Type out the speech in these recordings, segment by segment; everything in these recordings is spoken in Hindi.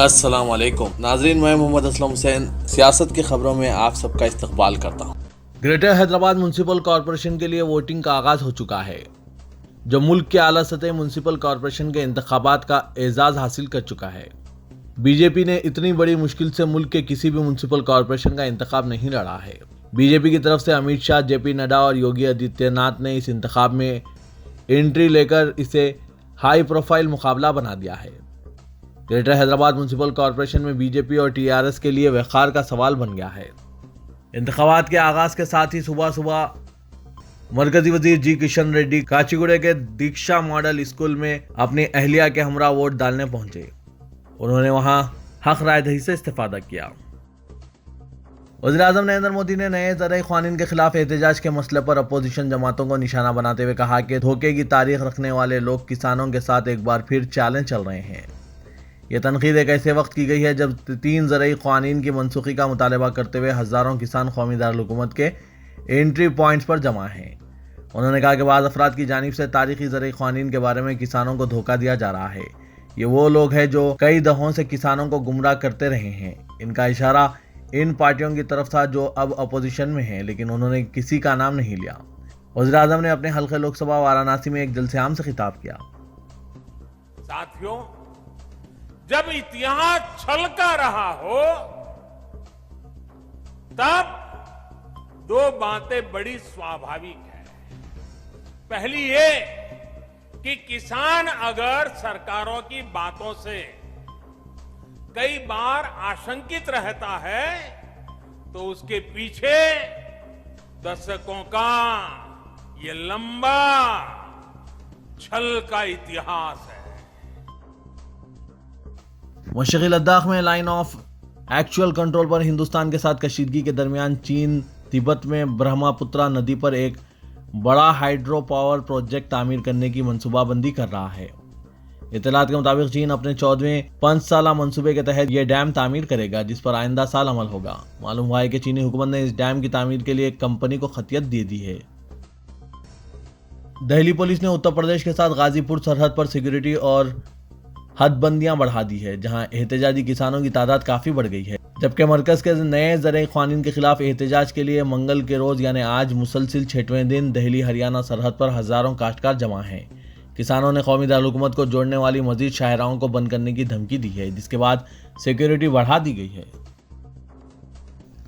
अस्सलाम वालेकुम नाजरीन, मैं मोहम्मद असलम हुसैन सियासत की खबरों में आप सबका इस्तकबाल करता हूँ। ग्रेटर हैदराबाद म्यूनसिपल कॉरपोरेशन के लिए वोटिंग का आगाज हो चुका है, जो मुल्क के आला सतह म्यूनसिपल कॉरपोरेशन के इंतखाबात का एजाज हासिल कर चुका है। बीजेपी ने इतनी बड़ी मुश्किल से मुल्क के किसी भी म्यूनसिपल कॉरपोरेशन का इंतखाब नहीं लड़ा है। बीजेपी की तरफ से अमित शाह, जेपी नड्डा और योगी आदित्यनाथ ने इस इंतखाब में एंट्री लेकर इसे हाई प्रोफाइल मुकाबला बना दिया है। ग्रेटर हैदराबाद म्यूनसिपल कॉरपोरेशन में बीजेपी और टीआरएस के लिए वक़ार का सवाल बन गया है। इंतखाबात के आगाज के साथ ही सुबह सुबह मरकजी वजीर जी किशन रेड्डी काचीगुड़े के दीक्षा मॉडल स्कूल में अपनी अहलिया के हमरा वोट डालने पहुंचे। उन्होंने वहां हक राय दही से इस्तेफादा किया। वज़ीर-ए-आज़म नरेंद्र मोदी ने नए ज़रई क़ानून के खिलाफ एहतजाज के मसले पर अपोजिशन जमातों को निशाना बनाते हुए कहा कि धोखे की तारीख रखने वाले लोग किसानों के साथ एक बार फिर चैलेंज चल रहे हैं। यह तनकीद एक ऐसे वक्त की गई है जब 3 ज़रई क़ानून की मनसूखी का मुतालबा करते हुए हज़ारों किसान कौमी दारुल-हुकूमत के एंट्री पॉइंट्स पर जमा हैं। उन्होंने कहा कि बाज़ अफराद की जानिब से तारीखी ज़रई क़ानून के बारे में किसानों को धोखा दिया जा रहा है। ये वो लोग हैं जो कई दफ़ों से किसानों को गुमराह करते रहे हैं। इनका इशारा इन पार्टियों की तरफ था जो अब अपोजिशन में हैं, लेकिन उन्होंने किसी का नाम नहीं लिया। वज़ीर-ए-आज़म ने अपने हल्के लोकसभा वाराणसी में एक जलसे-आम से खिताब किया। साथियों, जब इतिहास छलका रहा हो तब 2 बातें बड़ी स्वाभाविक है। पहली ये कि किसान अगर सरकारों की बातों से कई बार आशंकित रहता है तो उसके पीछे दशकों का ये लंबा छल का इतिहास है। मशरक़ी लद्दाख में लाइन ऑफ एक्चुअल कंट्रोल पर हिंदुस्तान के साथ कशीदगी के दरमियान चीन तिब्बत में ब्रह्मपुत्रा नदी पर एक बड़ा हाइड्रो पावर प्रोजेक्ट तामीर करने की मंसूबाबंदी कर रहा है। इत्तलात के मुताबिक चीन अपने 14वें 5 साला मंसूबे के तहत यह डैम तामीर करेगा, जिस पर आइंदा साल अमल होगा। मालूम हुआ है कि चीनी हुकूमत ने इस डैम की तामीर के लिए एक कंपनी को खतियत दे दी है। दिल्ली पुलिस ने उत्तर प्रदेश के साथ गाजीपुर सरहद पर सिक्योरिटी और हदबंदियां बढ़ा दी है, जहां एहतजाजी किसानों की तादाद काफी बढ़ गई है। जबकि मरकज के नए ज़रई क़ानून के खिलाफ एहतजाज के लिए मंगल के रोज यानी आज मुसलसिल 6वें दिन दिल्ली हरियाणा सरहद पर हजारों काश्तकार जमा हैं। किसानों ने कौमी दारुल-हुकूमत को जोड़ने वाली मजीद शाहराहों को बंद करने की धमकी दी है, जिसके बाद सिक्योरिटी बढ़ा दी गई है।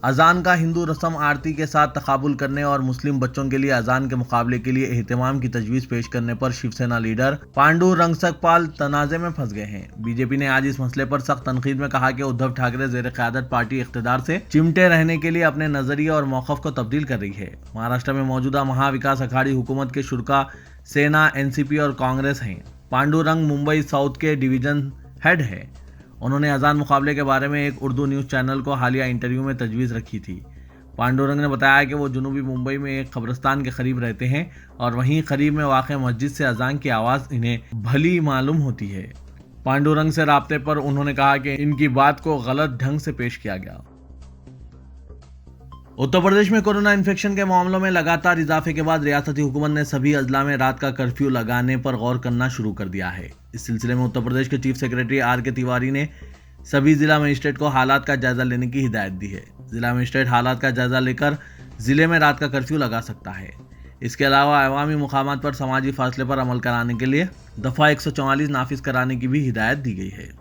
अजान का हिंदू रस्म आरती के साथ तकाबुल करने और मुस्लिम बच्चों के लिए अजान के मुकाबले के लिए एहतमाम की तजवीज़ पेश करने पर शिवसेना लीडर पांडुरंग सकपाल तनाज़े में फंस गए हैं। बीजेपी ने आज इस मसले पर सख्त तनकीद में कहा कि उद्धव ठाकरे ज़ेर क़यादत पार्टी इख्तिदार से चिमटे रहने के लिए अपने नजरिए और मौक़िफ़ को तब्दील कर रही है। महाराष्ट्र में मौजूदा महाविकास अघाड़ी हुकूमत के शुरा, सेना, एनसीपी और कांग्रेस हैं। पांडुरंग मुंबई साउथ के डिवीजन हेड है। उन्होंने अजान मुकाबले के बारे में एक उर्दू न्यूज़ चैनल को हालिया इंटरव्यू में तजवीज़ रखी थी। पांडुरंग ने बताया कि वो जनूबी मुंबई में एक कब्रिस्तान के करीब रहते हैं और वहीं करीब में वाक़ मस्जिद से अजान की आवाज़ इन्हें भली मालूम होती है। पांडुरंग से राब्ते पर उन्होंने कहा कि इनकी बात को गलत ढंग से पेश किया गया। उत्तर प्रदेश में कोरोना इन्फेक्शन के मामलों में लगातार इजाफे के बाद रियासती हुकूमत ने सभी अजला में रात का कर्फ्यू लगाने पर गौर करना शुरू कर दिया है। इस सिलसिले में उत्तर प्रदेश के चीफ सेक्रेटरी आर.के. तिवारी ने सभी जिला मजिस्ट्रेट को हालात का जायजा लेने की हिदायत दी है। जिला मजिस्ट्रेट हालात का जायजा लेकर जिले में रात का कर्फ्यू लगा सकता है। इसके अलावा अवामी मुकामात पर समाजी फासले पर अमल कराने के लिए दफ़ा 144 नाफिज कराने की भी हिदायत दी गई है।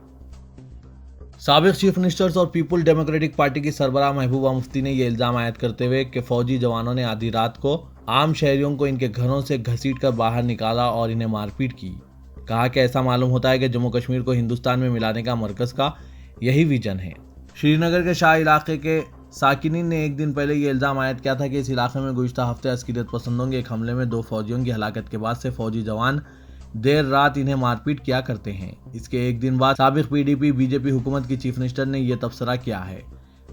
साबिक चीफ मिनिस्टर्स और पीपुल डेमोक्रेटिक पार्टी की सरबराह महबूबा मुफ्ती ने यह इल्ज़ाम आयद करते हुए कि फौजी जवानों ने आधी रात को आम शहरियों को इनके घरों से घसीट कर बाहर निकाला और इन्हें मारपीट की। कहा कि ऐसा मालूम होता है कि जम्मू कश्मीर को हिंदुस्तान में मिलाने का मरकज का यही विजन है। श्रीनगर के शाह इलाके के साकिनीन ने एक दिन पहले ये इल्ज़ाम आयद किया था कि इस इलाके में गुज़िश्ता हफ्ते अस्कियत पसंदों के एक हमले में 2 फौजियों की हलाकत के बाद से फौजी जवान देर रात इन्हें मारपीट किया करते हैं। इसके एक दिन बाद साबिक पीडीपी बीजेपी हुकूमत की चीफ मिनिस्टर ने यह तबसरा किया है।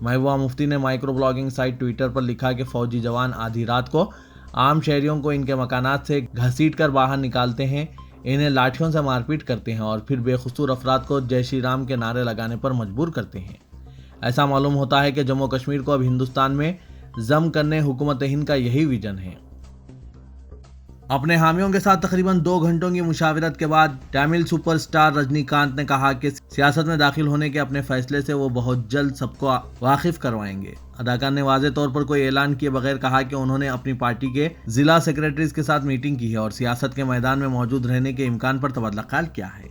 महबूबा मुफ्ती ने माइक्रो ब्लॉगिंग साइट ट्विटर पर लिखा कि फौजी जवान आधी रात को आम शहरियों को इनके मकानात से घसीट कर बाहर निकालते हैं, इन्हें लाठियों से मारपीट करते हैं और फिर बेकसूर अफराद को जय श्री राम के नारे लगाने पर मजबूर करते हैं। ऐसा मालूम होता है कि जम्मू कश्मीर को अब हिंदुस्तान में जम करने हुकूमत हिंद का यही विजन है। अपने हामियों के साथ तकरीबन 2 घंटों की मुशावरत के बाद तमिल सुपरस्टार रजनीकांत ने कहा कि सियासत में दाखिल होने के अपने फैसले से वो बहुत जल्द सबको वाकिफ करवाएंगे। अदाकार ने वाज़ेह तौर पर कोई ऐलान किए बगैर कहा कि उन्होंने अपनी पार्टी के जिला सेक्रेटरीज के साथ मीटिंग की है और सियासत के मैदान में मौजूद रहने के इम्कान पर तबादला ख्याल किया है।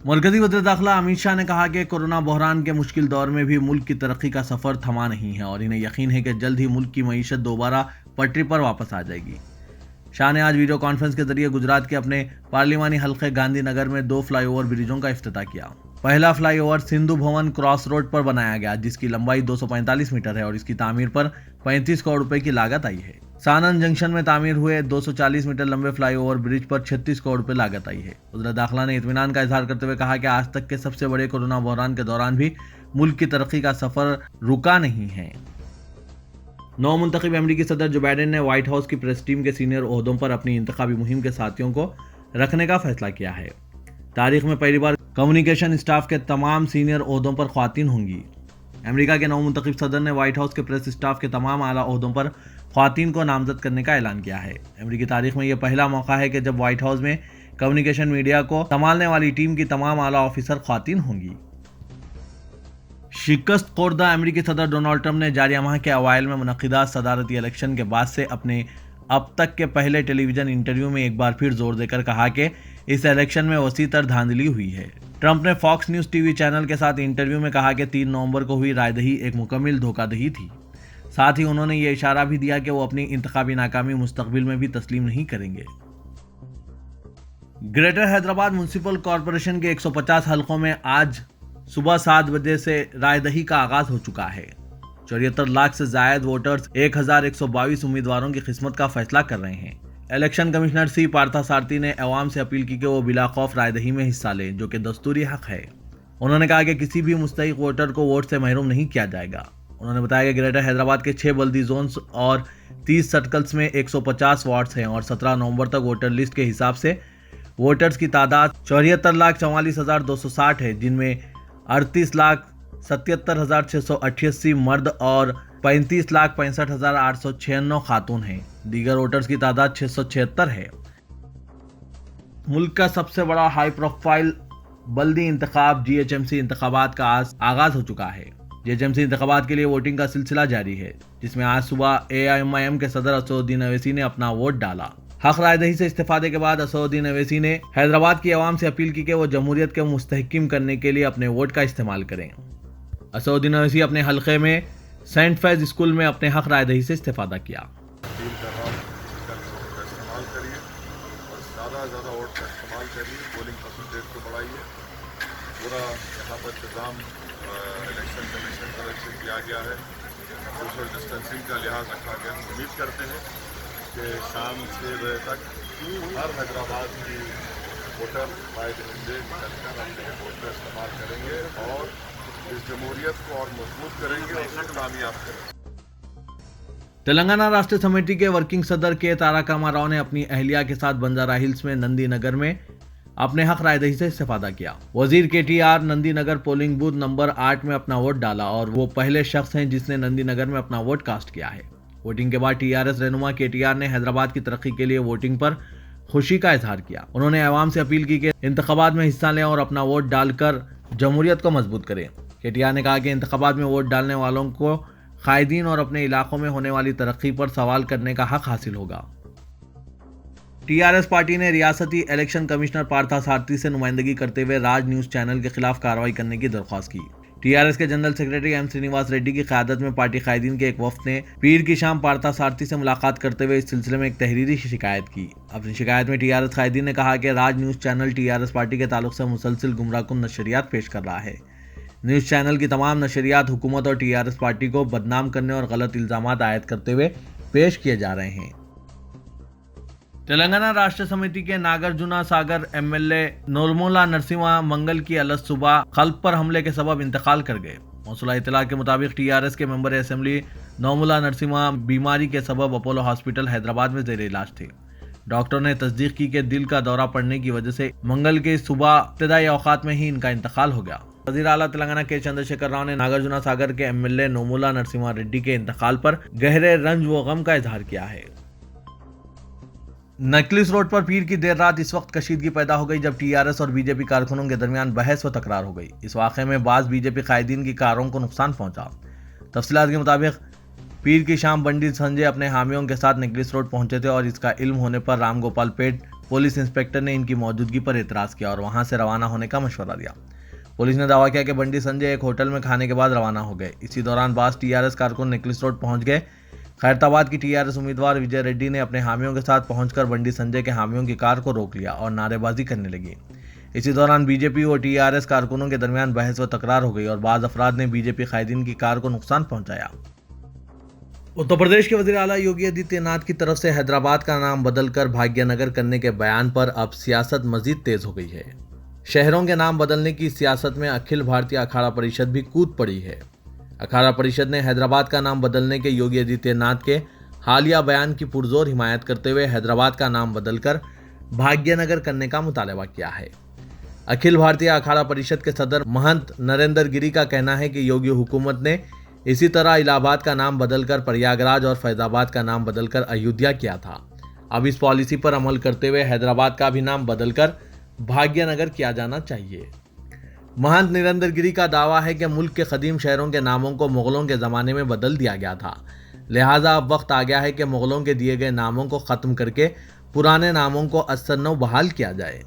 मरकजी वज़ीर दाखिला अमित शाह ने कहा कि कोरोना बहरान के मुश्किल दौर में भी मुल्क की तरक्की का सफर थमा नहीं है और इन्हें यकीन है कि जल्द ही मुल्क की मईशत दोबारा पटरी पर वापस आ जाएगी। शाह ने आज वीडियो कॉन्फ्रेंस के जरिए गुजरात के अपने पार्लिमानी हल्के गांधीनगर में 2 फ्लाईओवर ब्रिजों का इफ्तिताह किया। पहला flyover Sindhu Bhavan cross road पर बनाया गया, जिसकी लंबाई 245 मीटर है और इसकी तामीर पर 35 करोड़ रुपए की लागत आई है। सानन जंक्शन में तामीर हुए 240 मीटर लंबे फ्लाईओवर ब्रिज पर 36 करोड़ रुपए लागत आई है। वज़ीर दाखिला ने इत्मीनान का इजहार करते हुए कहा कि आज तक के सबसे बड़े कोरोना बहरान के दौरान भी मुल्क की तरक्की का सफर रुका नहीं है। नौ मुंतखब अमेरिकी सदर जो बाइडेन ने व्हाइट हाउस की प्रेस टीम के सीनियर ओहदों पर अपनी इंतखाबी मुहिम के साथियों को रखने का फैसला किया है। तारीख में पहली बार कम्युनिकेशन स्टाफ के तमाम सीनियर ओहदों पर ख्वातीन होंगी। अमेरिका के नौ मुंतखब सदर ने व्हाइट हाउस के प्रेस स्टाफ के तमाम आला ओहदों पर ख्वातीन को नामजद करने का ऐलान किया है। अमेरिकी तारीख में यह पहला मौका है कि जब व्हाइट हाउस में कम्युनिकेशन मीडिया को संभालने वाली टीम की तमाम आला ऑफिसर ख्वातीन होंगी। शिकस्त खोर्दा अमेरिकी सदर डोनाल्ड ट्रंप ने जारी माह के अवाइल में मुनक्किदा सदारती इलेक्शन के बाद से अपने अब तक के पहले टेलीविजन इंटरव्यू में एक बार फिर जोर देकर कहा कि इस इलेक्शन में वसी तर धांधली हुई है। ट्रंप ने फॉक्स न्यूज टीवी चैनल के साथ इंटरव्यू में कहा कि 3 नवंबर को हुई रायदही एक मुकम्मल धोखाधड़ी थी। साथ ही उन्होंने ये इशारा भी दिया कि वो अपनी इंतखाबी नाकामी मुस्तकबिल में भी तस्लीम नहीं करेंगे। ग्रेटर हैदराबाद म्युनिसिपल कॉरपोरेशन के 150 हलकों में आज सुबह 7 बजे से रायदही का आगाज हो चुका है। 74 लाख से जायद वोटर्स 1122 उम्मीदवारों की किस्मत का फैसला कर रहे हैं। इलेक्शन कमिश्नर सी पार्थसारथी ने अवाम से अपील की कि वो बिला खौफ रायदही में हिस्सा लें, जो कि दस्तूरी हक है। उन्होंने कहा कि किसी भी मुस्तहिक वोटर को वोट से महरूम नहीं किया जाएगा। उन्होंने बताया कि ग्रेटर हैदराबाद के 6 बल्दी जोन्स और 30 सर्कल्स में 150 वार्ड्स हैं और 17 नवंबर तक वोटर लिस्ट के हिसाब से वोटर्स की तादाद 74,44,260 है, जिनमें 38,77,688 मर्द और 35,65,896 खातून हैं। दीगर वोटर्स की तादाद 676 है। मुल्क का सबसे बड़ा हाई प्रोफाइल बल्दी इंतखाब GHMC इंतखाबात का आज आगाज हो चुका है। GHMC इंतखाबात के लिए वोटिंग का सिलसिला जारी है, जिसमें आज सुबह AIMIM के सदर असदुद्दीन अवैसी ने अपना वोट डाला। हक रायदही से इस्तीफादे के बाद असदुद्दीन अवैसी ने हैदराबाद की आवाम से अपील की कि वो जमहूरियत के मुस्तहकिम करने के लिए अपने वोट का इस्तेमाल करें। असदुद्दीन अवैसी अपने हल्के में सेंट फैज स्कूल में अपने हक रायदही से इस्तीफादा किया। अपील कर रहा हूँ कि इस्तेमाल करिए और ज़्यादा से ज़्यादा वोट का इस्तेमाल करिए, पोलिंग परसेंटेज को बढ़ाइए। पूरा यहाँ पर इंतज़ाम इलेक्शन कमीशन तरफ से किया गया है। सोशल डिस्टेंसिंग का लिहाज रखा गया। उम्मीद करते हैं कि शाम 6 बजे तक हर हैदराबाद की वोटर बाय निकलकर अपने वोट का इस्तेमाल करेंगे और इस जमहूरियत को और मजबूत करेंगे और उसको कामयाब करेंगे। तेलंगाना राष्ट्र समिति के वर्किंग सदर के तारक रामाराव ने अपनी अहलिया के साथ बंजारा हिल्स में नंदी नगर में अपने हक रायदही से इस्तीफादा किया। वजीर KTR नंदी नगर पोलिंग बूथ नंबर 8 में अपना वोट डाला और वो पहले शख्स हैं जिसने नंदी नगर में अपना वोट कास्ट किया है। वोटिंग के बाद TRS रहनुमा KTR ने हैदराबाद की तरक्की के लिए वोटिंग पर खुशी का इजहार किया। उन्होंने अवाम से अपील की कि इंतखाबात में हिस्सा लें और अपना वोट डालकर जमहूरियत को मजबूत करें। KTR ने कहा कि इंतखाबात में वोट डालने वालों को कायदीन और अपने इलाकों में होने वाली तरक्की पर सवाल करने का हक हासिल होगा। TRS पार्टी ने रियासती इलेक्शन कमिश्नर पार्थसारथी से नुमाइंदगी करते हुए राज न्यूज चैनल के खिलाफ कार्रवाई करने की दरख्वास्त की। TRS के general secretary M Srinivas Reddy की क़यादत में पार्टी कायदीन के एक वफ्द ने पीर की शाम पार्थसारथी से मुलाकात करते हुए इस सिलसिले में एक तहरीरी शिकायत की। अपनी शिकायत में TRS कायदीन ने कहा कि राज न्यूज चैनल TRS पार्टी के ताल्लुक से मुसलसिल गुमराहकुन नशरियात पेश कर रहा है। न्यूज चैनल की तमाम नशरियात हुकूमत और TRS पार्टी को बदनाम करने और गलत इल्जामात आयद करते हुए पेश किए जा रहे हैं। तेलंगाना राष्ट्र समिति के नागार्जुना सागर MLA नोरमोला नरसिम्हा मंगल की अलग सुबह कल्ब पर हमले के सबब इंतकाल कर गए। मौसूला इतला के मुताबिक TRS के मेंबर असेंबली नोरमोला नरसिम्हा बीमारी के सबब अपोलो हॉस्पिटल हैदराबाद में जेर इलाज थे। डॉक्टर ने तस्दीक की कि दिल का दौरा पड़ने की वजह से मंगल के सुबह इब्तदाई औकात में ही इनका इंतकाल हो गया। वज़ीर आला तेलंगाना के चंद्रशेखर राव ने नागार्जुना सागर के MLA नोमुला नरसिम्हा रेड्डी के इंतकाल पर गहरे रंज व गम का इजहार किया है। नकलिस रोड पर पीर की देर रात इस वक्त कशीदगी पैदा हो गई जब टीआरएस और बीजेपी कारकुनों के दरमियान बहस व तकरार हो गई। इस वाक़े में बाज़ बीजेपी कायदीन की कारों को नुकसान पहुंचा। तफसीलात के मुताबिक पीर की शाम बंडी संजय अपने हामियों के साथ नकलिस रोड पहुंचे थे और इसका इल्म होने पर रामगोपाल पेट पुलिस इंस्पेक्टर ने इनकी मौजूदगी पर एतराज़ किया और वहां से रवाना होने का मशवरा दिया। पुलिस ने दावा किया कि बंडी संजय एक होटल में खाने के बाद रवाना हो गए। इसी दौरान बाज़ टीआरएस कारकुन नकलिस रोड पहुंच गए। खैरताबाद की टीआरएस उम्मीदवार विजय रेड्डी ने अपने हामियों के साथ पहुंचकर बंडी संजय के हामियों की कार को रोक लिया और नारेबाजी करने लगी। इसी दौरान बीजेपी और टीआरएस कारकुनों के दरमियान बहस व तकरार हो गई और बाज़ अफराद ने बीजेपी कायदीन की कार को नुकसान पहुंचाया। उत्तर प्रदेश के वज़ीर आला योगी आदित्यनाथ की तरफ से हैदराबाद का नाम बदलकर भाग्यनगर करने के बयान पर अब सियासत मजीद तेज हो गई है। शहरों के नाम बदलने की सियासत में अखिल भारतीय अखाड़ा परिषद भी कूद पड़ी है। अखाड़ा परिषद ने हैदराबाद का नाम बदलने के योगी आदित्यनाथ के हालिया बयान की पुरजोर हिमायत करते हुए हैदराबाद का नाम बदलकर भाग्यनगर करने का मुतालबा किया है। अखिल भारतीय अखाड़ा परिषद के सदर महंत नरेंद्र गिरी का कहना है कि योगी हुकूमत ने इसी तरह इलाहाबाद का नाम बदलकर प्रयागराज और फैजाबाद का नाम बदलकर अयोध्या किया था। अब इस पॉलिसी पर अमल करते हुए हैदराबाद का भी नाम बदलकर भाग्यनगर किया जाना चाहिए। महंत नरेंद्र गिरी का दावा है कि मुल्क के कदीम शहरों के नामों को मुगलों के ज़माने में बदल दिया गया था, लिहाजा अब वक्त आ गया है कि मुगलों के दिए गए नामों को ख़त्म करके पुराने नामों को असरनौ बहाल किया जाए।